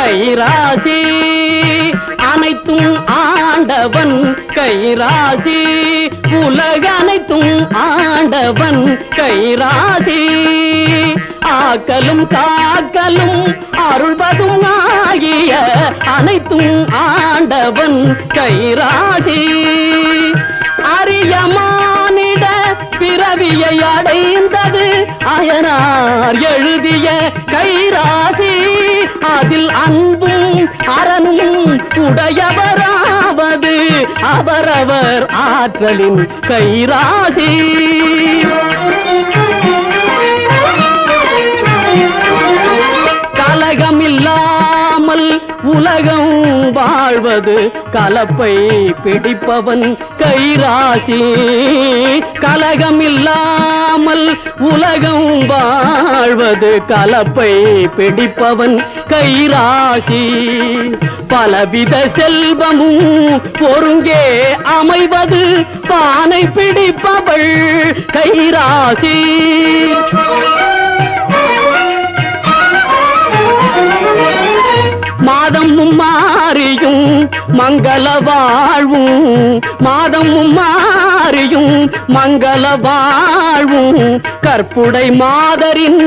கைராசி அனைத்தும் ஆண்டவன் கைராசி உலக அனைத்தும் ஆண்டவன் கைராசி ஆக்கலும் காக்கலும் அருள்வதும் ஆகிய அனைத்தும் ஆண்டவன் கைராசி அரியமானிட பிறவியை அடைந்தது அயனார் எழுதிய கைராசி அதில் அன்பும் அரணும் உடையவராவது அவரவர் ஆற்றலின் கைராசி கலகமில்லாமல் உலகம் வாழ்வது கலப்பை பிடிப்பவன் கைராசி கலகமில்லாமல் உலகம் வாழ்வது கலப்பை பிடிப்பவன் கைராசி பலவித செல்வமும் ஒருங்கே அமைவது பானை பிடிப்பவள் கைராசி மாதமும் மாறியும் மங்கள வாழ்வும் மாதமும் மாறியும் மங்கள வாழ்வும் கற்புடை மாதரின்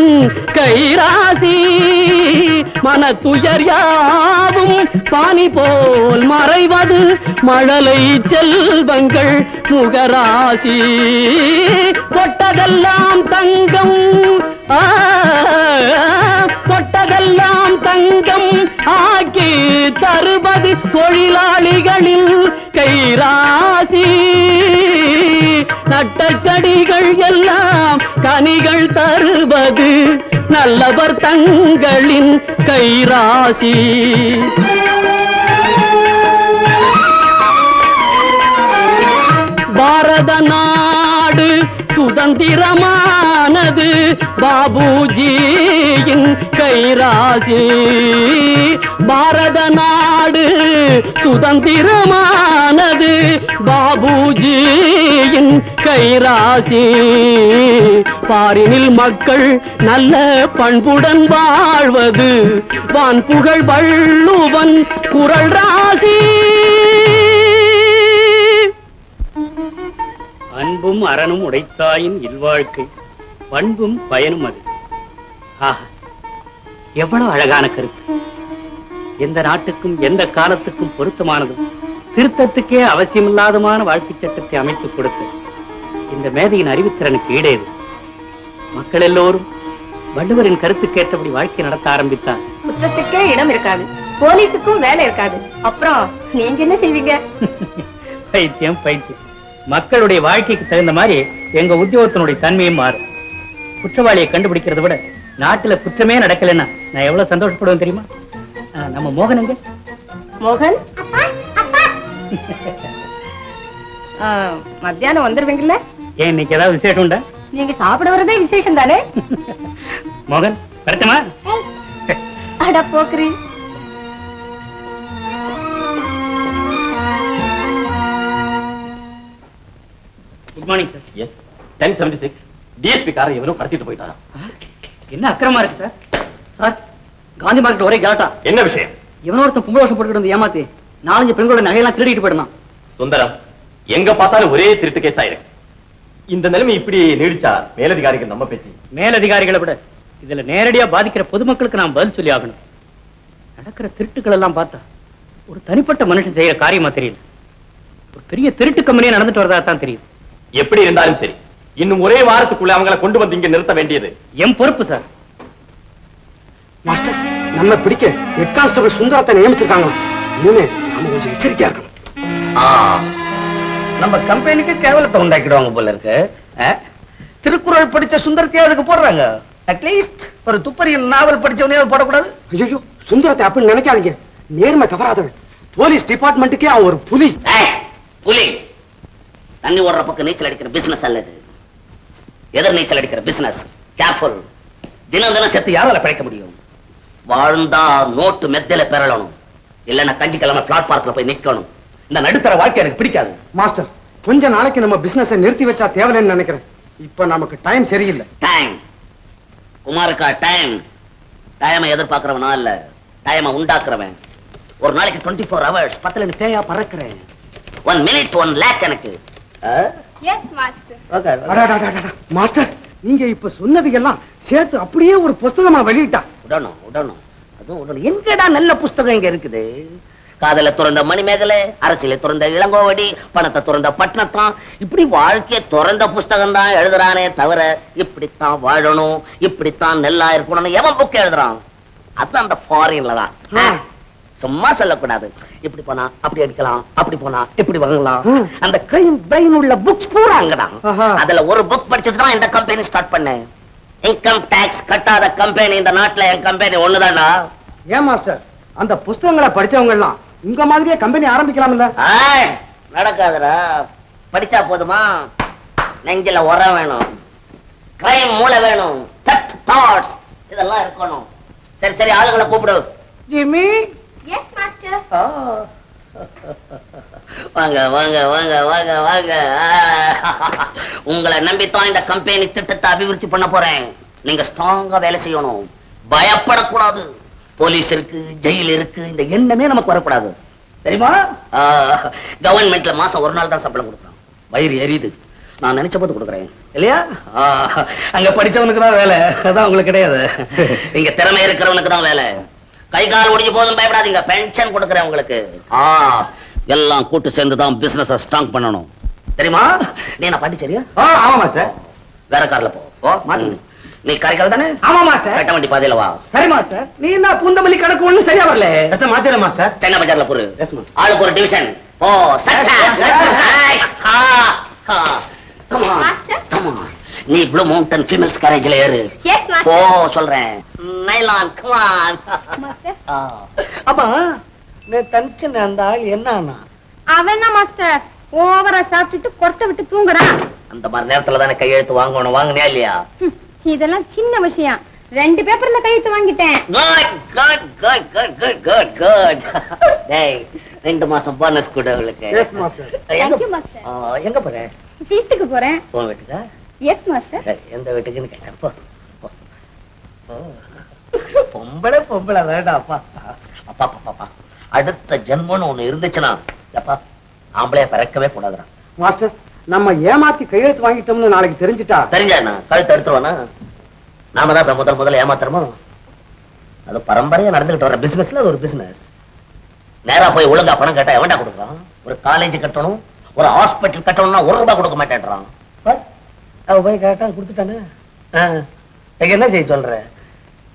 கைராசி மனத்துயர் யாவும் பானி போல் மறைவது மழலை செல்வங்கள் முகராசி தொட்டதெல்லாம் தங்கம் தொட்டதெல்லாம் தங்கம் ஆக்கி தருவது தொழிலாளிகளின் கைராசி நட்ட செடிகள் எல்லாம் கனிகள் தருவது நல்லவர் தங்களின் கைராசி பாரத நாடு சுதந்திரமானது பாபுஜியின் கைராசி பாரத நாடு சுதந்திரமானது பாபுஜியின் கைராசி பாரினில் மக்கள் நல்ல பண்புடன் வாழ்வது வான்புகழ் வள்ளுவன் குறள் ராசி அன்பும் அரணும் உடைத்தாயின் இல்வாழ்க்கை பண்பும் பயனும் அது எவ்வளவு அழகான கருத்து எந்த நாட்டுக்கும் எந்த காலத்துக்கும் பொருத்தமானதும் திருத்தத்துக்கே அவசியமில்லாதமான வாழ்க்கை சட்டத்தை அமைத்துக் கொடுத்த இந்த மேதையின் அறிவுத்திறனுக்கு ஈடேது மக்கள் எல்லோரும் வள்ளுவரின் கருத்து கேட்டபடி வாழ்க்கை நடத்த ஆரம்பித்தார் குற்றத்துக்கே இடம் இருக்காது போலீஸுக்கும் வேலை இருக்காது அப்புறம் நீங்க என்ன செய்வீங்க பைத்தியம் பைத்தியம் மக்களுடைய வாழ்க்கைக்கு தகுந்த மாதிரி எங்க உத்தியோகத்தினுடைய தன்மையும் மாறும் குற்றவாளியை கண்டுபிடிக்கிறத விட நாட்டுல குற்றமே நடக்கலன்னா நான் எவ்வளவு சந்தோஷப்படுவேன் தெரியுமா நம்ம மோகன் எங்க மோகன் மத்தியானம் வந்துருவீங்கல்ல ஏன் இன்னைக்கு ஏதாவது விசேஷம் உண்டா நீங்க சாப்பிட வரதே விசேஷம் தானே மோகன் வரட்டுமா அட போக்குறீ good morning sir yes 1076 DSP காரை எவரும் கடத்திட்டு போயிட்டாரா என்ன அக்கிரமா இருக்கு சார் சார் காந்தி மார்க்கெட் ஒரே கலாட்டா என்ன விஷயம் இவனோ ஒருத்தன் பொம்பளை வருஷம் போட்டுக்கிட்டு ஏமாத்தி 4 பெண்களோட நகையெல்லாம் திருடிட்டு போயிடலாம் சுந்தரம் எங்க பார்த்தாலும் ஒரே திருட்டு கேஸ் ஆயிருக்கு இந்த நிலைமை இப்படி நீடிச்சா மேலதிகாரிகள் நம்ம பேசி மேலதிகாரிகளை விட இதுல நேரடியா பாதிக்கிற பொதுமக்களுக்கு நாம் பதில் சொல்லி ஆகணும் நடக்கிற திருட்டுக்கள் எல்லாம் பார்த்தா ஒரு தனிப்பட்ட மனுஷன் செய்யற காரியமா தெரியல ஒரு பெரிய திருட்டு கம்பெனியா நடந்துட்டு வரதா தான் தெரியுது எப்படி இருந்தாலும் சரி இன்னும் ஒரே வாரத்துக்குள்ள அவங்களை கொண்டு வந்து இங்க நிறுத்த வேண்டியது என் பொறுப்பு சார் மாஸ்டர் நம்ம பிடிக்க ஹெட் கான்ஸ்டபிள் சுந்தரத்தை நியமிச்சிருக்காங்க இனிமே நாம கொஞ்சம் எச்சரிக்கையா இருக்கணும் நம்ம கம்பெனிக்கு கேவலத்தை உண்டாக்கிடுவாங்க போல இருக்கு திருக்குறள் படிச்ச சுந்தரத்தையே அதுக்கு போடுறாங்க அட்லீஸ்ட் ஒரு துப்பறியின் நாவல் படிச்சவனையாவது போடக்கூடாது ஐயோ சுந்தரத்தை அப்படின்னு நினைக்காதீங்க நேர்மை தவறாதவன் போலீஸ் டிபார்ட்மெண்ட்டுக்கே அவன் ஒரு புலி புலி தண்ணி ஓடுற பக்கம் நீச்சல் அடிக்கிற பிசினஸ் அல்லது எதிர் நீச்சல் அடிக்கிற பிசினஸ் கேர்ஃபுல் தினம் தினம் செத்து யாரால பிழைக்க முடியும் வாழ்ந்தா நோட்டு மெத்தையில பெறணும் இல்லன்னா கஞ்சி கிழமை பிளாட்பாரத்துல போய் நிக்கணும் இந்த நடுத்தர வாழ்க்கை எனக்கு பிடிக்காது மாஸ்டர் கொஞ்ச நாளைக்கு நம்ம பிசினஸ் நிறுத்தி வச்சா தேவையில்லைன்னு நினைக்கிறேன் இப்ப நமக்கு டைம் சரியில்லை டைம் குமாருக்கா டைம் டைமை எதிர்பார்க்கிறவனா இல்ல டைமை உண்டாக்குறவன். ஒரு நாளைக்கு 24 hours 10 பேயா பறக்கிறேன். 1 minute 1 lakh எனக்கு. Yes master. அடடடடடட. மாஸ்டர் நீங்க இப்ப சொன்னது எல்லாம் சேர்த்து அப்படியே ஒரு புஸ்தகமா வெளியிட்டா. உடனும் அதுவும் எங்கடா நல்ல புஸ்தகம் இங்க இருக்குது? காதல துறந்த மணிமேகலை, அரசியல துறந்த இளங்கோவடி, பணத்தை துறந்த பட்டணத்தான், இப்படி வாழ்க்கைய துறந்த புஸ்தகம் தான் எழுதுறானே தவிர இப்படித்தான் வாழணும், இப்படித்தான் நல்லா இருக்கணும்னு எவன் புக் எழுதுறான்? அது அந்த ஃபாரின்ல தான். சும்மா சொல்லக்கூடாது. இப்படி போனா அப்படி அடிக்கலாம், அப்படி போனா இப்படி வாங்கலாம். அந்த கிரைம் பிரெயின் உள்ள புக்ஸ் பூரா அங்கதான். அதுல ஒரு புக் படிச்சுட்டு தான் இந்த கம்பெனி ஸ்டார்ட் பண்ணேன். இன்கம் டாக்ஸ் கட்டாத கம்பெனி இந்த நாட்டுல என் கம்பெனி ஒண்ணுதானா? ஏன் மாஸ்டர் அந்த புஸ்தகங்களை படிச்சவங்க எல்லாம் உங்க மாதிரியே கம்பெனி ஆரம்பிக்கலாம்ல? நடக்காதுடா. படிச்சா போதுமா? நெஞ்சில உரம் வேணும், கிரைம் மூளை வேணும், தாட்ஸ் இதெல்லாம் இருக்கணும். சரி சரி, ஆளுங்களை கூப்பிடு. ஜிம்மி. Yes master. வாங்க வாங்க வாங்க வாங்க வாங்க. உங்களை நம்பித்தான் இந்த கம்பெனி திட்டத்தை அபிவிருத்தி பண்ண போறேன். நீங்க ஸ்ட்ராங்கா வேலை செய்யணும், பயப்படக்கூடாது. போலீஸ் இருக்கு, ஜெயில் இருக்கு, இந்த எண்ணமே நமக்கு வரக்கூடாது. தெரியுமா? கவர்மெண்ட்ல மாசம் ஒரு நாள் தான் சம்பளம் கொடுக்குறான். வயிறு எரியுது. நான் நினைச்ச போது கொடுக்குறேன் இல்லையா? அங்க படிச்சவனுக்கு தான் வேலை, அதான் உங்களுக்கு கிடையாது. இங்க திறமை இருக்கிறவனுக்கு தான் வேலை. கை கால் ஒடிஞ்சு போதும் பயப்படாதீங்க, பென்ஷன் கொடுக்குறேன் உங்களுக்கு. எல்லாம் கூட்டு சேர்ந்து தான் பிசினஸ் ஸ்ட்ராங் பண்ணணும். தெரியுமா? நீ என்ன பாட்டி சரியா? ஆமா மாஸ்டர். வேற கார்ல போ. நீ காரைக்கால் தானே? ஆமா மாஸ்டர். கட்ட வண்டி பாதையில வா. சரி மாஸ்டர். நீ என்ன பூந்தமல்லி கணக்கு ஒண்ணும் சரியா வரல? மாத்திர மாஸ்டர். சென்னை பஜார்ல போரு. ஆளுக்கு ஒரு டிவிஷன். ஓ நீ ப்ளூ மவுண்டன் ஃபீமேல்ஸ் கேரேஜ்ல ஏறு. எஸ் போ மாஸ்டர். சொல்றேன். Nylon come on. மாஸ்டர். ஆமா தனிச்சு அந்த ஆள் என்ன? அவன் தான் மாஸ்டர் ஓவரா சாப்பிட்டுட்டு கொட்டை விட்டு தூங்குறான். அந்த மாதிரி நேரத்துல தானே கையெழுத்து வாங்கணும். வாங்கினியா இல்லையா? இதெல்லாம் சின்ன விஷயம். 2 பேப்பர்ல கையெழுத்து வாங்கிட்டேன். குட். டேய் 2 மாசம் போனஸ் கூட உங்களுக்கு. Yes master. Thank you, master. எங்க போற? வீட்டுக்கு போறேன். உன் வீட்டுக்கா? Yes master. சரி, எந்த வீட்டுக்குன்னு கேட்டேன். போ. பொம்பளை வேண்டாப்பா. அப்பா பாப்பா, அடுத்த ஜென்மம்னு ஒண்ணு இருந்துச்சுன்னா அப்பா ஆம்பளைய பிறக்கவே கூடாதுடா. மாஸ்டர் நம்ம ஏமாத்தி கையெழுத்து வாங்கிட்டோம்னு நாளைக்கு தெரிஞ்சுட்டா தெரிஞ்சா கழுத்து எடுத்துருவானா? நாம தான் முதல்ல ஏமாத்துறோமோ? அது பரம்பரையா நடந்துகிட்டு வர பிசினஸ்ல அது ஒரு பிசினஸ். நேரா போய் ஒழுங்கா பணம் கேட்டா எவன்டா கொடுக்குறான்? ஒரு காலேஜ் கட்டணும், ஒரு ஹாஸ்பிட்டல் கட்டணும்னா 1 ரூபாய் கொடுக்க மாட்டேன்றான். அவ போய் கேட்டா கொடுத்துட்டானே. என்ன செய்ய சொல்ற?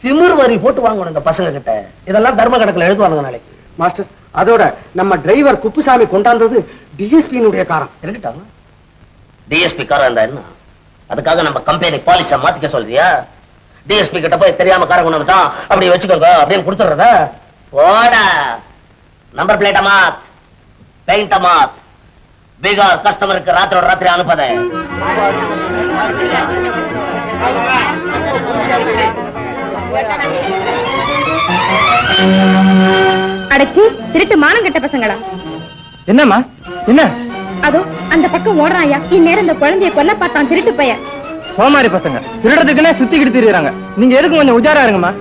திமிர் வரி போட்டு வாங்கணும் இந்த பசங்க கிட்ட. இதெல்லாம் தர்ம கணக்குல எழுதுவானுங்க நாளைக்கு. மாஸ்டர் அதோட நம்ம டிரைவர் குப்புசாமி கொண்டாந்தது டிஎஸ்பியினுடைய காரம். இருக்கட்டும், டிஎஸ்பி காரம் இருந்தா என்ன? அதுக்காக நம்ம கம்பெனி பாலிஷ மாத்திக்க சொல்றியா? டிஎஸ்பி கிட்ட போய் தெரியாம காரை கொண்டு வந்துட்டான், அப்படி வச்சுக்கோங்க அப்படின்னு கொடுத்துறத. போடா, நம்பர் பிளேட்ட மாத், பெயிண்ட மாத், பீகார் கஸ்டமருக்கு ராத்திரோட ராத்திரி அனுப்பத. அடைச்சி திருட்டு மானம் கட்ட பசங்களா? என்னம்மா என்ன? அதோ அந்த பக்கம் ஓடுறாயா. இந்நேரம் இந்த குழந்தைய கொல்ல பார்த்தான் திருட்டு பையன். சோமாரி பசங்க திருடத்துக்குன்னே சுத்திக்கிட்டு திரியுறாங்க. நீங்க எதுக்கு கொஞ்சம் உஜாரா இருங்கம்மா.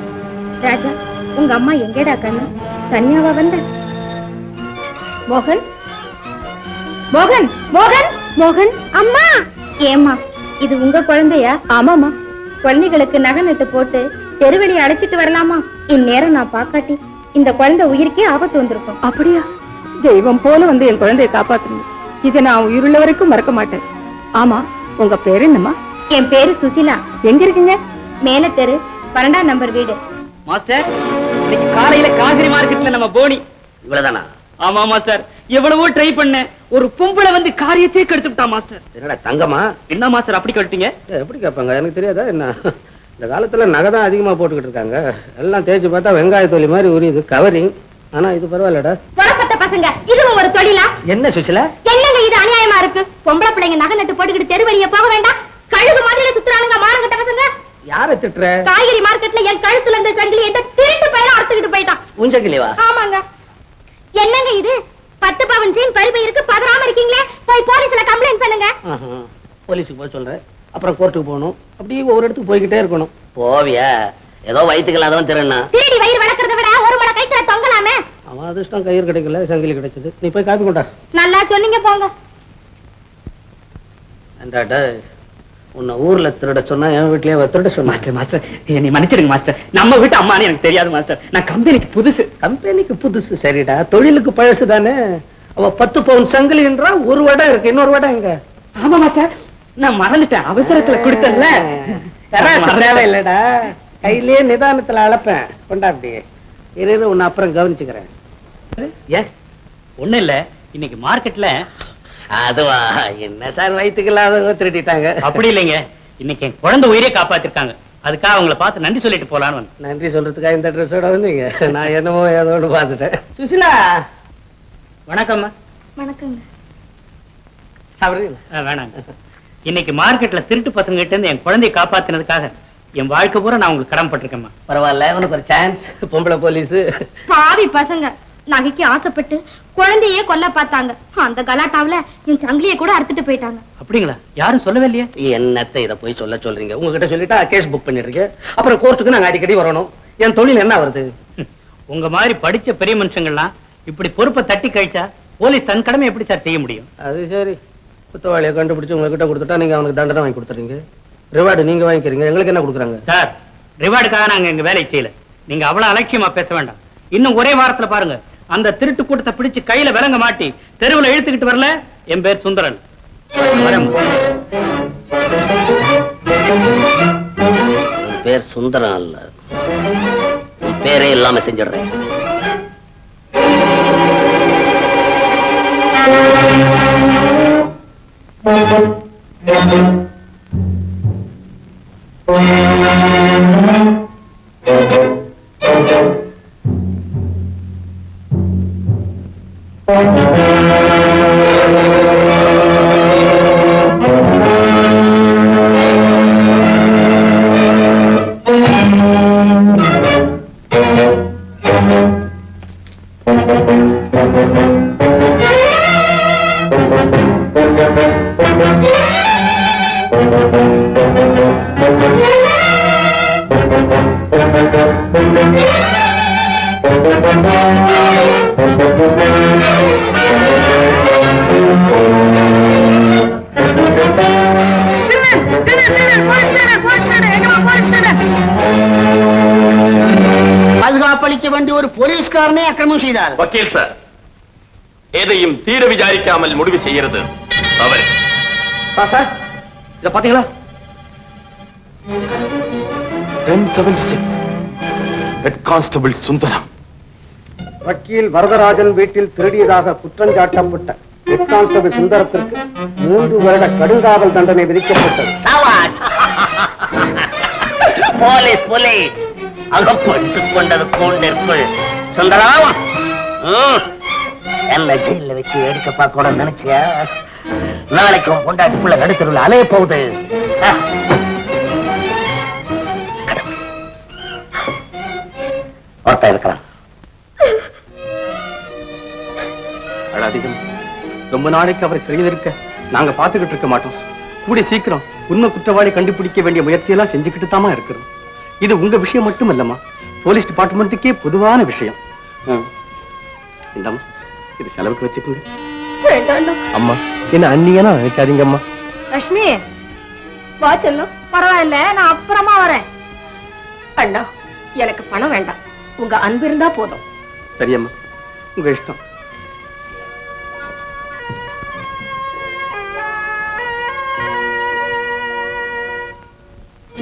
ராஜா, உங்க அம்மா எங்கேடா கண்ணு? தனியாவா வந்த? மோகன், மோகன், மோகன், மோகன். அம்மா. ஏம்மா, இது உங்க குழந்தையா? ஆமாமா. குழந்தைகளுக்கு நகை நட்டு போட்டு தெருவெளி அடைச்சிட்டு வரலாமா? இந்நேரம் நான் பாக்காட்டி இந்த குழந்தை உயிருக்கே ஆபத்து வந்திருக்கும். அப்படியா? தெய்வம் போல வந்து என் குழந்தையை காப்பாத்துறீங்க. இதை நான் உயிருள்ள வரைக்கும் மறக்க மாட்டேன். ஆமா, உங்க பேரு என்னம்மா? என் பேரு சுசிலா. எங்க இருக்குங்க? மேல தெரு 12ஆம் நம்பர் வீடு. மாஸ்டர், இன்னைக்கு காலையில காகிரி மார்க்கெட்ல நம்ம போனி. இவ்வளவுதானா? ஆமா மாஸ்டர், எவ்வளவோ ட்ரை பண்ணேன். ஒரு பொம்பளை வந்து காரியத்தையே கெடுத்துட்டா மாஸ்டர். என்னடா தங்கமா? என்ன மாஸ்டர் அப்படி கெடுத்தீங்க? எப்படி கேட்பாங்க, எனக்கு தெரியாதா என்ன? இந்த காலத்துல நகை தான் அதிகமா போட்டுக்கிட்டு இருக்காங்க. எல்லாம் தேய்ச்சி பார்த்தா வெங்காய தோலி மாதிரி உரியுது கவரிங். ஆனா இது பரவாயில்லடா. புறப்பட்ட பசங்க, இதுவும் ஒரு தொழிலா? என்ன சுசிலா? என்னங்க இது அநியாயமா இருக்கு? பொம்பளை பிள்ளைங்க நகை நட்டு போட்டுக்கிட்டு தெரு வழியா போக வேண்டாம்? கழுகு மாதிரி சுத்துறானுங்க மானங்கட்ட பசங்க. யாரை திட்டுற? காய்கறி மார்க்கெட்ல என் கழுத்துல இருந்த சங்கிலி எந்த திருட்டு பையன் அறுத்துக்கிட்டு போயிட்டான். உஞ்சக்கிலிவா? ஆமாங்க. என்னங்க இது? 10 பவுன் சீன் பறிப்பு இருக்கு, பதறாம இருக்கீங்களே. போய் போலீஸ்ல கம்ப்ளைண்ட் பண்ணுங்க. போலீஸுக்கு போய் சொல்றேன், அப்புறம் கோர்ட்டுக்கு போகணும். அப்படியே ஒவ்வொரு இடத்துக்கு போய்கிட்டே இருக்கணும். போவியா? ஏதோ வயிற்றுக்கு அதான் திருண்ணா. திருடி வயிறு வளர்க்கறத விட ஒரு மணி கைத்துல தொங்கலாமே. அவன் அதிர்ஷ்டம் கயிறு கிடைக்கல, சங்கிலி கிடைச்சது. நீ போய் காப்பி கொண்டா. நல்லா சொன்னீங்க போங்க. அண்டாடா, உன்னை ஊர்ல திருட சொன்னா என் வீட்லயே திருட சொன்னா. மாஸ்டர் என்னை மன்னிச்சிடுங்க மாஸ்டர். நம்ம வீட்டு அம்மான்னு எனக்கு தெரியாது மாஸ்டர். நான் கம்பெனிக்கு புதுசு. கம்பெனிக்கு புதுசு சரிடா, தொழிலுக்கு பழசு தானே. அவ 10 பவுன் சங்கிலின்றா, ஒரு வடம் இருக்கு, இன்னொரு வடம் எங்க? ஆமா மாஸ்டர், நான் மறந்துட்டேன். அவசரத்துல கொடுத்தல தேவையில்லடா, கையிலேயே நிதானத்துல அளப்பேன். கொண்டா அப்படியே இரு, உன்னை அப்புறம் கவனிச்சுக்கிறேன். ஏன் ஒண்ணு இல்ல, இன்னைக்கு மார்க்கெட்ல. அதுவா? என்ன சார் வயிற்றுக்கு இல்லாதவங்க திருடிட்டாங்க? அப்படி இல்லைங்க, இன்னைக்கு என் குழந்தை உயிரே காப்பாத்திருக்காங்க. அதுக்காக அவங்கள பார்த்து நன்றி சொல்லிட்டு போலான்னு வந்தேன். நன்றி சொல்றதுக்காக இந்த ட்ரெஸ்ஸோட வந்தீங்க? நான் என்னமோ ஏதோடு பார்த்துட்டேன். சுசிலா, வணக்கம்மா. வணக்கங்க. சாப்பிடுறீங்களா? வேணாங்க. இன்னைக்கு மார்க்கெட்ல திருட்டு பசங்க கிட்ட இருந்து என் குழந்தையை காப்பாத்தினதுக்காக என் வாழ்க்கை பூரா நான் உங்களுக்கு கடமைப்பட்டிருக்கேம்மா. பரவாயில்ல, உனக்கு ஒரு சான்ஸ். பொம்பளை போலீஸ். பாவி பசங்க நகைக்கு ஆசைப்பட்டு குழந்தையே கொல்ல பார்த்தாங்க. அந்த கலாட்டாவுல என் சங்கிலியை கூட அறுத்துட்டு போயிட்டாங்க. அப்படிங்களா? யாரும் சொல்லவே இல்லையே. என்னத்தை இதை போய் சொல்றீங்க? உங்ககிட்ட சொல்லிட்டா கேஸ் புக் பண்ணிடுறீங்க. அப்புறம் கோர்ட்டுக்கு நாங்க அடிக்கடி வரணும். என் தொழில் என்ன வருது? உங்க மாதிரி படிச்ச பெரிய மனுஷங்கள்லாம் இப்படி பொறுப்பை தட்டி கழிச்சா போலீஸ் தன் கடமை எப்படி சார் செய்ய முடியும்? அது சரி, குத்தவாளியை கண்டுபிடிச்சு உங்ககிட்ட கொடுத்துட்டா நீங்க அவனுக்கு தண்டனை வாங்கி கொடுத்துறீங்க. ரிவார்டு நீங்க வாங்கிக்கிறீங்க. எங்களுக்கு என்ன கொடுக்குறாங்க? சார், ரிவார்டுக்காக நாங்க எங்க வேலை செய்யல. நீங்க அவ்வளவு அலட்சியமா பேச வேண்டாம். இன்னும் ஒரே வாரத்துல பாருங்க, அந்த திருட்டு கூட்டத்தை பிடிச்சு கையில விலங்க மாட்டி தெருவுல இழுத்துக்கிட்டு வரல. என் பேர் சுந்தரன். பேர் சுந்தரம் அல்ல, பேரே இல்லாம செஞ்சிடுறேன். பாதுகாப்பளிக்க வேண்டிய ஒரு போலீஸ்காரனே அக்கிரமம் செய்தார். வக்கீல் சார், எதையும் தீர விசாரிக்காமல் முடிவு செய்கிறது தவறு. சார், இத பாத்தீங்களா? 1076 ஹெட் கான்ஸ்டபிள் சுந்தரம். வக்கீல் வரதராஜன் வீட்டில் திருடியதாக குற்றஞ்சாட்டப்பட்ட ஹெட் கான்ஸ்டபிள் சுந்தரத்திற்கு 3 வருட கடுங்காவல் தண்டனை விதிக்கப்பட்டது. போலீஸ் புலி அகப்பட்டுக் கொண்டது கூண்டிற்குள். சுந்தரம், என்ன ஜெயில வச்சு எடுக்க பார்க்க நினைச்சியா? நாளைக்கும் கொண்டாட்டிக்குள்ள நடுத்தருள் அலைய போகுது. ஒருத்தன் இருக்கிறான். அழாதீங்க. ரொம்ப நாளைக்கு அவரை சிறையில் இருக்க நாங்க பாத்துக்கிட்டு இருக்க மாட்டோம். கூடி சீக்கிரம் உண்மை குற்றவாளி கண்டுபிடிக்க வேண்டிய முயற்சியெல்லாம் செஞ்சுக்கிட்டு தாமா இருக்கிறோம். இது உங்க விஷயம் மட்டும் இல்லம்மா, போலீஸ் டிபார்ட்மெண்ட்டுக்கே பொதுவான விஷயம். இந்தம்மா, இது செலவுக்கு வச்சுக்கோங்க. அம்மா, என்ன அந்நியனா நினைக்காதீங்க அம்மா. லட்சுமி, வா செல்லும். பரவாயில்ல, நான் அப்புறமா வரேன். அண்ணா, எனக்கு பணம் வேண்டாம், உங்க அன்பு இருந்தா போதும். சரியம்மா, உங்க இஷ்டம்.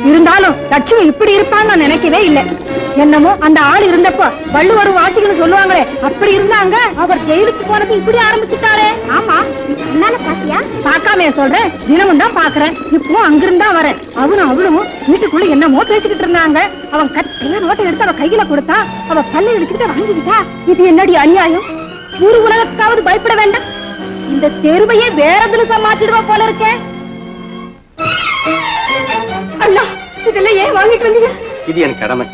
இருந்தாலும் லட்சுமி இப்படி இருப்பான்னு நான் நினைக்கவே இல்லை. என்னமோ அந்த ஆள் இருந்தப்போ வள்ளுவரும் வாசிக்கணும் சொல்லுவாங்களே, அப்படி இருந்தாங்க. அவர் ஜெயிலுக்கு போனது இப்படி ஆரம்பிச்சுட்டாரே. ஆமா, என்னால பாத்தியா? பாக்காமே சொல்றேன், தினமும் தான் பாக்குறேன். இப்போ அங்கிருந்தா வரேன். அவளும் வீட்டுக்குள்ள என்னமோ பேசிக்கிட்டு இருந்தாங்க. அவன் கட்டில நோட்டை எடுத்து அவ கையில கொடுத்தா, அவ பல்ல இடிச்சுக்கிட்ட வாங்கிக்கிட்டா. இது என்னடி அநியாயம்? ஊரு உலகத்துக்காவது பயப்பட வேண்டாம். இந்த தெருவையே வேற தினசா மாத்திடுவா போல இருக்கேன். அண்ணா, இதெல்லாம் ஏன் வாங்கிட்டு வந்தீங்க? இது என் கடமை.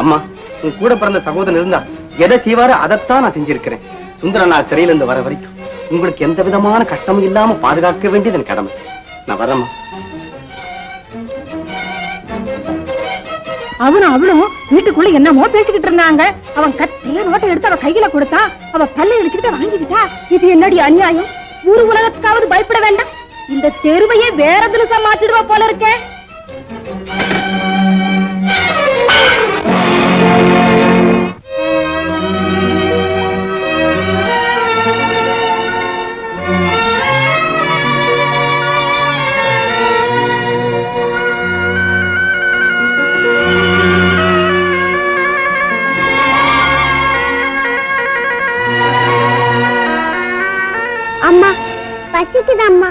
அம்மா, உன் கூட பிறந்த சகோதரன் இருந்தா எதை செய்வாரோ அதைத்தான் நான் செஞ்சிருக்கிறேன். சுந்தரன் நான் சிறையில இருந்து வர வரைக்கும் உங்களுக்கு எந்த விதமான கஷ்டமும் இல்லாம பாதுகாக்க வேண்டியது என் கடமை. நான் வரேம்மா. அவனும் அவளும் வீட்டுக்குள்ள என்னமோ பேசிக்கிட்டு இருந்தாங்க. அவன் கத்திய நோட்டை எடுத்து அவ கையில கொடுத்தா, அவ பல்ல இடிச்சுக்கிட்டு வாங்கிக்கிட்டா. இது என்னடி அநியாயம்? ஊரு உலகத்துக்காவது பயப்பட வேண்டாம். இந்த தெருவையே வேற தினசா மாத்திடுவா போல இருக்கே. அம்மா பசிக்குது அம்மா.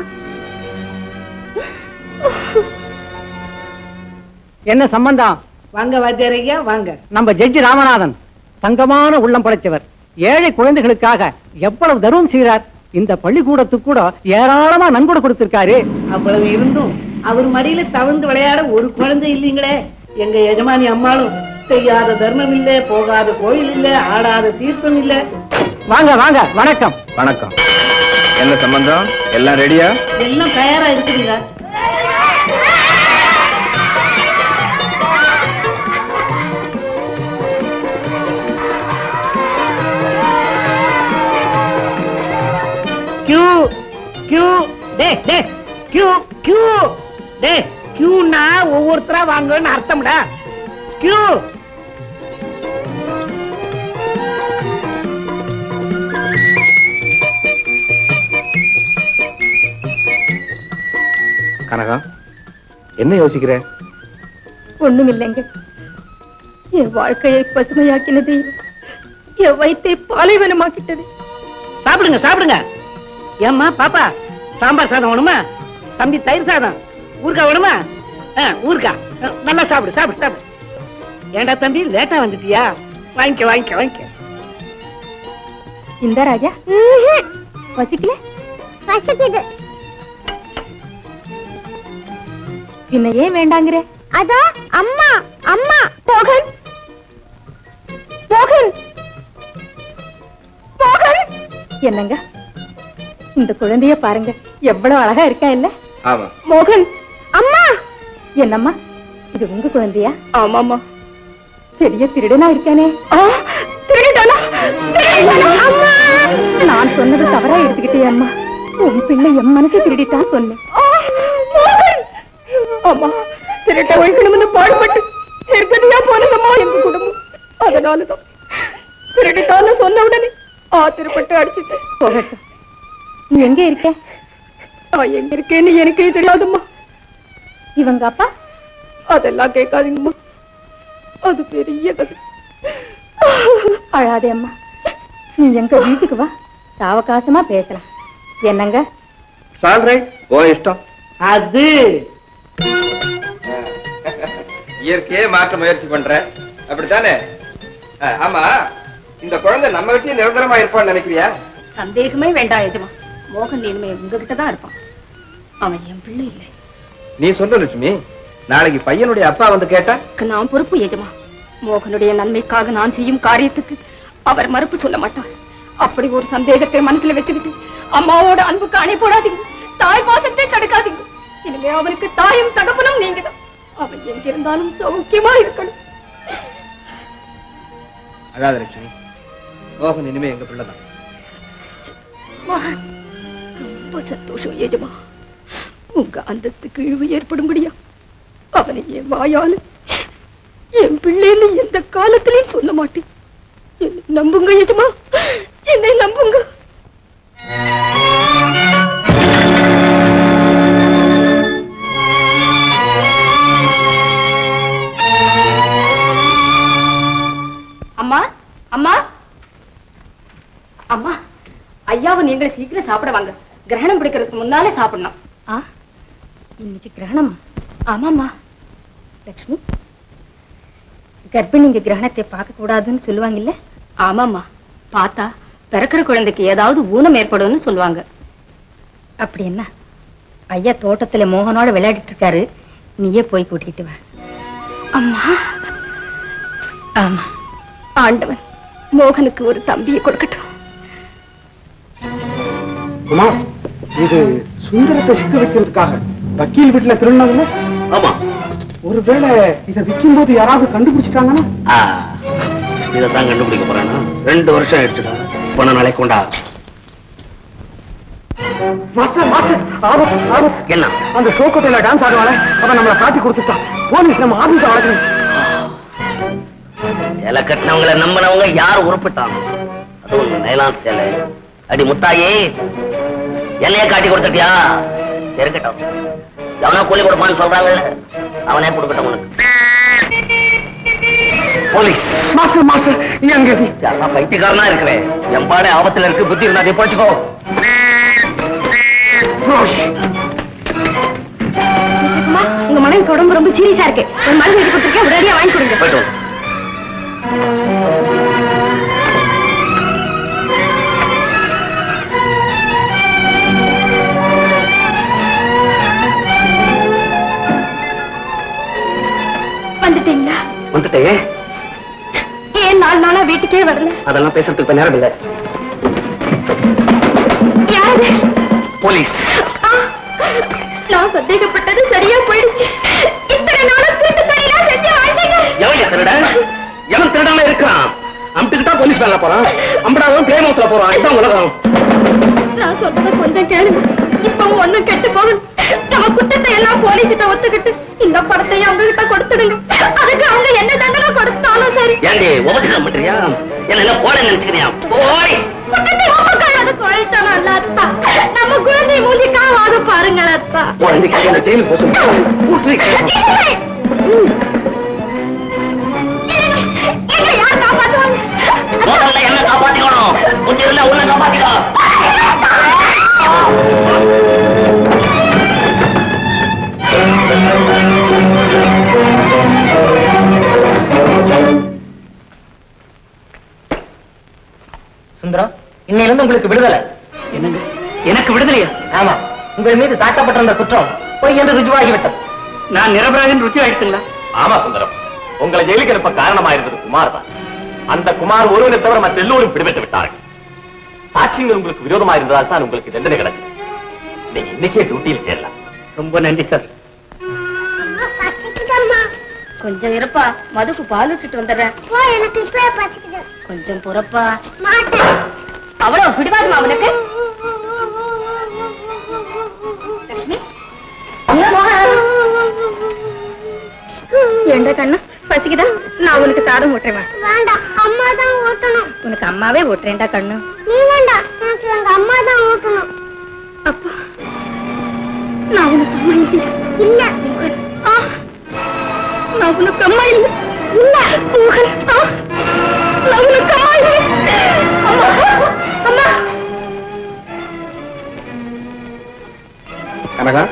என்ன சம்பந்தம்? வாங்க வாத்தியாரையா வாங்க. நம்ம ஜட்ஜி ராமநாதன் தங்கமான உள்ளம் படைச்சவர். ஏழை குழந்தைகளுக்காக எவ்வளவு தர்மம் செய்கிறார். இந்த பள்ளிக்கூடத்துக்கு கூட ஏராளமா நன்கொடை கொடுத்திருக்காரு. அவ்வளவு இருந்தும் அவர் மடியில தவழ்ந்து விளையாட ஒரு குழந்தை இல்லீங்களே. எங்க எஜமானி அம்மாளும் செய்யாத தர்மம் இல்ல, போகாத கோயில் இல்ல, ஆடாத தீர்த்தம் இல்ல. வாங்க வாங்க, வணக்கம். வணக்கம். என்ன சம்பந்தம்? எல்லாம் ரெடியா? எல்லாம் தயாரா இருக்குதுங்க. கியூ கியூ டே டே கியூ கியூ டே கியூனா ஒவ்வொருத்தரா வாங்கன்னு அர்த்தம்டா. கியூ கனகா, என்ன யோசிக்கிற? ஒண்ணும் இல்லைங்க. என் வாழ்க்கையை பசுமையாக்கினது, என் வயிற்றை பாலைவனமாக்கிட்டது. சாப்பிடுங்க சாப்பிடுங்க. ஏம்மா பாப்பா, சாம்பார் சாதம் வேணுமா? தம்பி தயிர் சாதம், ஊர்கா வேணுமா? ஊர்கா நல்லா சாப்பிடு சாப்பிடு சாப்பிடு. ஏண்டா தம்பி லேட்டா வந்துட்டியா? வாங்கிக்க வாங்கிக்க வாங்கிக்க. இந்த ராஜா பசிக்கல? பசிக்குது. பின்ன ஏன் வேண்டாங்கிற? அதோ அம்மா அம்மா. மோகன் மோகன் மோகன். என்னங்க இந்த குழந்தைய பாருங்க, எவ்வளவு அழகா இருக்கா இல்ல? ஆமா. மோகன். அம்மா. என்னம்மா இது உங்க குழந்தையா? ஆமாமா. பெரிய திருடனா இருக்கானே. திருடனா? அம்மா. நான் சொன்னது தவறா எடுத்துக்கிட்டே அம்மா. உன் பிள்ளை என் மனசை திருடித்தான் சொன்னேன். அம்மா, திருட்ட ஒழிக்கணும்னு பாடுபட்டு நிர்கதியா போனதம்மா எங்க குடும்பம். அதனாலதான் திருடிட்டான்னு சொன்ன உடனே ஆத்திரப்பட்டு அடிச்சுட்டு. போகட்டும், நீ எங்க இருக்க? நான் எங்க இருக்கேன்னு எனக்கே தெரியாதும்மா. இவங்க அப்பா? அதெல்லாம் கேட்காதீங்கம்மா, அது பெரிய கதை. அழாதே அம்மா, நீ எங்க வீட்டுக்கு வா, சாவகாசமா பேசலாம். என்னங்க? சால்ரைட், ஓ இஷ்டம். அது இயற்கையே மாற்ற முயற்சி பண்ற, அப்படித்தானே? ஆமா, இந்த குழந்தை நம்ம வீட்டில் நிரந்தரமா இருப்பான்னு நினைக்கிறியா? சந்தேகமே வேண்டாம் எஜமா. மோகன் இனிமே உங்ககிட்ட தான் இருப்பான். அவன் என் பிள்ளை இல்லை. நீ சொல்ல லட்சுமி, நாளைக்கு பையனுடைய அப்பா வந்து கேட்டா? நான் பொறுப்பு எஜமா. மோகனுடைய நன்மைக்காக நான் செய்யும் காரியத்துக்கு அவர் மறுப்பு சொல்ல மாட்டார். அப்படி ஒரு சந்தேகத்தை மனசுல வச்சுக்கிட்டு அம்மாவோட அன்புக்கு அணை போடாதீங்க, தாய் பாசத்தை தடுக்காதீங்க. இனிமே அவருக்கு தாயும் தகப்பனும் நீங்கதான். அவன் எங்க இருந்தாலும் சௌக்கியமா இருக்கணும். அழாத லட்சுமி, மோகன் இனிமே எங்க பிள்ளைதான். ரொம்ப சந்தோஷம் எஜமா. உங்க அந்தஸ்துக்கு இழிவு ஏற்படும்படியா அவனை என் வாயால என் பிள்ளைன்னு எந்த காலத்திலையும் சொல்ல மாட்டேன். என்னை நம்புங்க எஜமா, என்னை நம்புங்க. அம்மா அம்மா அம்மா, ஐயாவை நீங்கள் சீக்கிரம் சாப்பிட வாங்க. கிரகணம் பிடிக்கிறதுக்கு முன்னாலே சாப்பிடணும். இன்னைக்கு கிரகணம்? ஆமாம்மா. லட்சுமி, கர்ப்பிணிங்க கிரகணத்தை பார்க்க கூடாதுன்னு சொல்லுவாங்கல்ல? ஆமாம்மா, பார்த்தா பிறக்கிற குழந்தைக்கு ஏதாவது ஊனம் ஏற்படும்னு சொல்லுவாங்க. அப்படி என்ன? ஐயா தோட்டத்துல மோகனோட விளையாடிட்டு இருக்காரு, நீயே போய் கூட்டிட்டு வா. அம்மா. ஆமா, ஆண்டவன் மோகனுக்கு ஒரு தம்பியை கொடுக்கட்டும். அம்மா, இது சுந்தரத்தை சிக்க வைக்கிறதுக்காக வக்கீல் வீட்டுல திருநாங்க. ஆமா, ஒருவேளை இதை விற்கும் போது யாராவது கண்டுபிடிச்சிட்டாங்கன்னா? இதைத்தான் கண்டுபிடிக்க போறானா? 2 வருஷம் ஆயிடுச்சுடா. பண நாளை கொண்டா. என்ன அந்த ஷோக்கோட்டையில டான்ஸ் ஆடுவாங்க, அவன் நம்மளை காட்டி கொடுத்துட்டான். போலீஸ் நம்ம ஆபீஸ் வளர்க்கணும். சேலை கட்டினவங்களை நம்பினவங்க யார் உருப்பிட்டாங்க? அதுவும் நைலான் சேலை. அடி முத்தாயே, என்னைய காட்டி கொடுத்துட்டியா? இருக்கட்டும், எவனா கூலி கொடுப்பான்னு சொல்றாங்க, அவனே கொடுக்கட்டும் உனக்கு. போலீஸ் மாஸ்டர் மாஸ்டர் எங்க பைத்தியக்காரனா இருக்கிறேன். என் பாடு ஆபத்துல இருக்கு, புத்தி இருந்தா அதை போச்சுக்கோ. உங்க மனைவிக்கு உடம்பு ரொம்ப சீரியஸா இருக்கு. ஒரு மருந்து எழுதி கொடுத்துருக்கேன், உடனடியா வாங்கி கொடுங்க. போயிட்டு வந்துட்டீங்களா? வந்துட்டே. ஏன் 4 நாளா வீட்டுக்கே வரல? அதெல்லாம் பேசுறதுக்கு இப்ப நேரம் இல்ல. யாரு? போலீஸ். நான் சந்தேகப்பட்டது சரியா போயிடுச்சு. இத்தனை நாளா திருட்டு தனியா செஞ்சு வாழ்ந்தீங்க. எவன் திருட? எவன் திருடாம இருக்கிறான்? அம்பிட்டுக்கிட்டா போலீஸ் வேலை போறான், அம்படாவும் பிளேமோத்துல போறான். இதுதான் உலகம். நான் சொல்றத கொஞ்சம் கேளுங்க. இப்பவும் ஒண்ணும் கெட்டு போகணும். நம்ம குற்றத்தை எல்லாம் போலீஸ்கிட்ட ஒத்துக்கிட்டு இந்த படத்தையும் அவங்க கிட்ட கொடுத்துடுங்க. அதுக்கு அவங்க என்ன தண்டனை கொடுத்தாலும் சரி. ஏண்டி உபதேசம் பண்றியா? என்ன போட நினைச்சுக்கிறியா? போடி. குற்றத்தை ஒப்புக்காத தொலைத்தான அல்ல அத்தா. நம்ம குழந்தை மூலிக்காவாக பாருங்கள் அத்தா. குழந்தைக்காக ஜெயிலுக்கு யார் காப்பாற்றுவாங்க? முதல்ல என்ன காப்பாத்திக்கணும், புத்தி இருந்தா உன்னை காப்பாத்திக்கோ. சுந்தரம், இன்னையிலிருந்து உங்களுக்கு விடுதலை. என்னங்க, எனக்கு விடுதலையா? ஆமா, உங்கள் மீது தாக்கப்பட்டிருந்த குற்றம் பொய் என்று ருஜுவாகிவிட்டது. நான் நிரபராஜன் ருச்சி ஆயிடுச்சுங்களா? ஆமா சுந்தரம், உங்களை ஜெயிலுக்கு அனுப்ப காரணமா இருந்தது குமார் தான். அந்த குமார் ஒருவனை தவிர மற்ற எல்லோரும் பிடிபட்டு விட்டார்கள். சாட்சியங்கள் உங்களுக்கு விரோதமா இருந்ததால் தான் உங்களுக்கு தண்டனை கிடைச்சது. நீங்க இன்னைக்கே டியூட்டியில் சேரலாம். ரொம்ப நன்றி சார். கொஞ்சம் இருப்பா, மதுக்கு பால் விட்டுட்டு வந்துடுறேன். எனக்கு இப்பவே பசிக்குது. கொஞ்சம் பொறப்பா. மாட்டேன். அவ்வளவு பிடிவாதமா அவனுக்கு? லட்சுமி, ஏண்டா கண்ணா, பசிக்குதா? நான் உனக்கு சாதம் ஊட்டுறேன். வேண்டாம், அம்மா தான் ஊட்டணும். உனக்கு அம்மாவே ஊட்டுறேன்டா கண்ணு. நீ வேண்டாம், எனக்கு எங்க அம்மா தான் ஊட்டணும். அப்பா, நான் உனக்கு அம்மா இல்லையா? இல்ல. நான் உனக்கு அம்மா இல்ல. இல்ல மோகன், நான் உனக்கு அம்மா இல்லை. அம்மா, அம்மா. கனகா,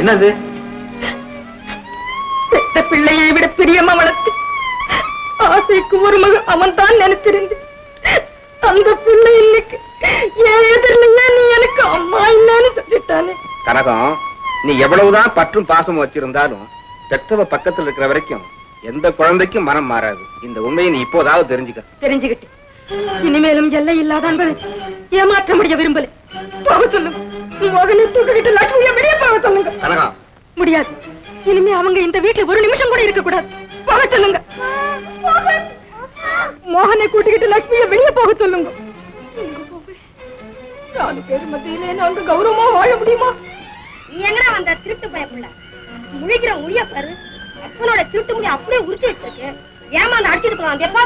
என்னது? பெத்த பிள்ளையை விட பிரியமா வளர்த்து ஆசைக்கு ஒரு மகன் அவன் தான் நினைச்சிருந்து அந்த பிள்ளை இன்னைக்கு என் எதிரில நீ எனக்கு அம்மா இல்லன்னு சொல்லிட்டானே. கனகம், நீ எவ்வளவுதான் பற்றும் பாசமும் வச்சிருந்தாலும் பெற்றவ பக்கத்துல இருக்கிற வரைக்கும் எந்த குழந்தைக்கும் மனம் மாறாது. இந்த உண்மையை நீ இப்போதாவது தெரிஞ்சுக்கிட்டு இனிமேலும் எல்லை இல்லாத அன்பை ஏமாற்ற முடிய விரும்பல. போக சொல்லுங்க. மகனை தூக்கிட்டு லட்சுமியை வெளியே போக சொல்லுங்க. கனகா, முடியாது. இனிமே அவங்க இந்த வீட்டுல ஒரு நிமிஷம் கூட இருக்க கூடாது. போக சொல்லுங்க. மோகனை கூட்டிக்கிட்டு லட்சுமியை வெளியே போக சொல்லுங்க. 4 பேர் மத்தியிலே நாங்க கௌரவமா வாழ முடியுமா? எங்கடா வந்த திருட்டு பயப்புள்ள? முழிக்கிற முடிய பாரு. அப்பனோட திருட்டு முடிய அப்படியே உருட்டி வச்சிருக்கு. ஏமாந்து அடிச்சிட்டு போலாம். எப்ப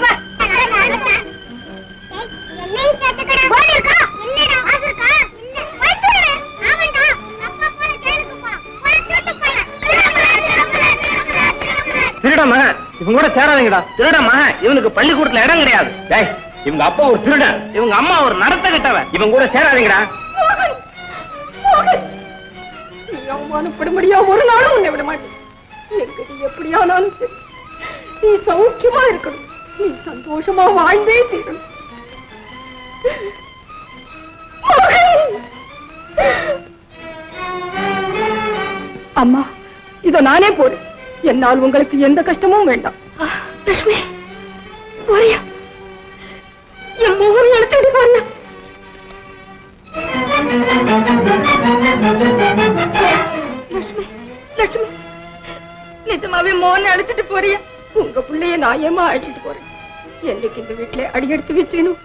திருட மகன், இவங்க கூட சேராதீங்கடா. திருட மகன், இவனுக்கு பள்ளிக்கூடத்துல இடம் கிடையாது. டேய், இவங்க அப்பா ஒரு திருடன், இவங்க அம்மா ஒரு நடத்த கட்டவன். இவங்க கூட சேராதீங்கடா. நீ அவமானப்படும்படியா ஒரு நாளும் உன்னை விட மாட்டேன். எங்கடி எப்படியானாலும் சரி, நீ சௌக்கியமா இருக்கணும். நீ சந்தோஷமா வாழ்ந்தே தீரணும். அம்மா, இத நானே போறேன். என்னால் உங்களுக்கு எந்த கஷ்டமும் வேண்டாம். லட்சுமி, போறியா? என் மோகன் எழுத்துடி போறியா? லட்சுமி, லட்சுமி, நிஜமாவே மோகன் அழைச்சிட்டு போறியா? உங்க பிள்ளைய நான் ஏமா அழைச்சிட்டு போறேன்? என்னைக்கு இந்த வீட்டுல அடி எடுத்து வச்சேனும்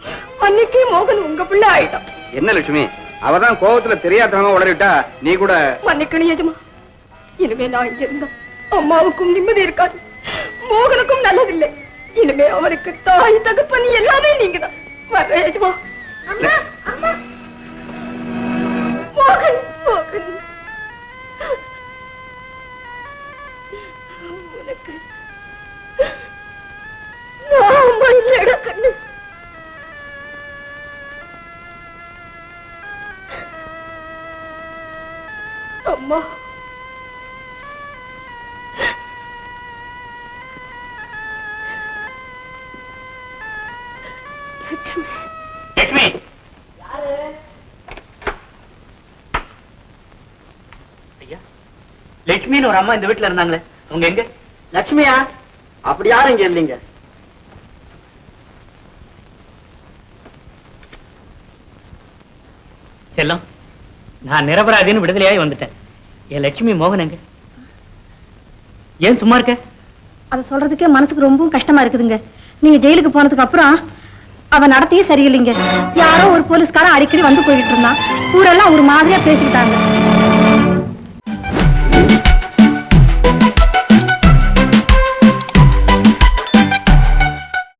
அன்னைக்கே மோகன் உங்க பிள்ளை ஆயிட்டான். என்ன லட்சுமி, அவதான் கோபத்துல தெரியாதவங்க உளறிட்டா, நீ கூட மன்னிக்கணும் எஜமா. இனிமே நான் இங்க இருந்தா அம்மாவுக்கும் நிம்மதி இருக்காது, மோகனுக்கும் நல்லதில்லை. இனிமே அவருக்கு தாய் தகப்பன் எல்லாமே நீங்கதான். வர்ற எஜமா. அம்மா, அம்மா. மோகன், மோகன், உனக்கு நான் அம்மா இல்லடா கண்ணு. அம்மா, லட்சுமி, ஐயா, லட்சுமின்னு ஒரு அம்மா இந்த வீட்டுல இருந்தாங்களே, அவங்க எங்க? லட்சுமியா? அப்படி யாரும் இங்க இல்லைங்க. செல்லம், நான் நிரபராதின்னு விடுதலையாகி வந்துட்டேன். என் லட்சுமி மோகன் எங்க? ஏன் சும்மா இருக்க? அத சொல்றதுக்கே மனசுக்கு ரொம்ப கஷ்டமா இருக்குதுங்க. நீங்க ஜெயிலுக்கு போனதுக்கு அப்புறம் அவன் நடத்தையே சரியில்லைங்க. யாரோ ஒரு போலீஸ்காரன் அடிக்கடி வந்து போயிட்டு இருந்தான். ஊரெல்லாம் ஒரு மாதிரியா பேசிக்கிட்டாங்க.